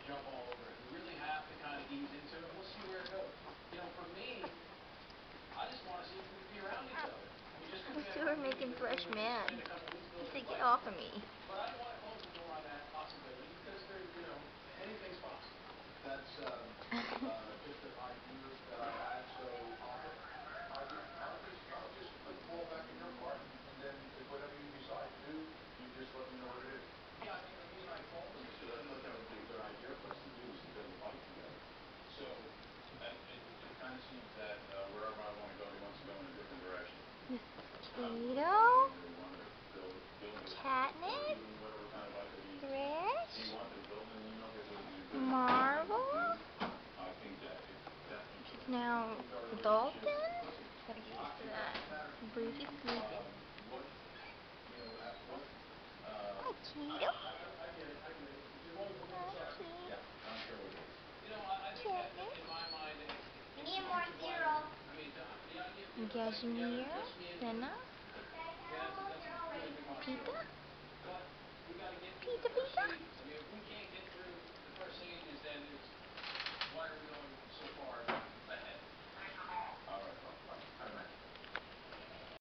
jump all over it. You really have to kind of ease into it. We'll see where it goes. You know, for me, I just want to see if we can be around each other. I mean, just because we You had were one meeting making with Fresh Amy and mad. explained a couple weeks ago He that said, we get like off each of other. me. But I don't want to close the door on that possibility because there, you know, anything's possible. That's just an idea that I had. So I'll just put the ball back in your court, and then whatever you decide to do, you just let me know what it is. Yeah, I mean, Amy and I told them, so I thought that would be a good idea for us to do is to build a bike together. So it kind of seems that wherever I want to go, he wants to go in a different direction. Tito, Katniss, Thresh, Marvel. She's now Dalton. Gotta get used to that. Breezy's sleeping. Hi, Tito. Hi, Kitty. Katniss. We need more cereal. Cashmere, Senna, Guys, I have more cereal ready. Pita, Pita, Pita.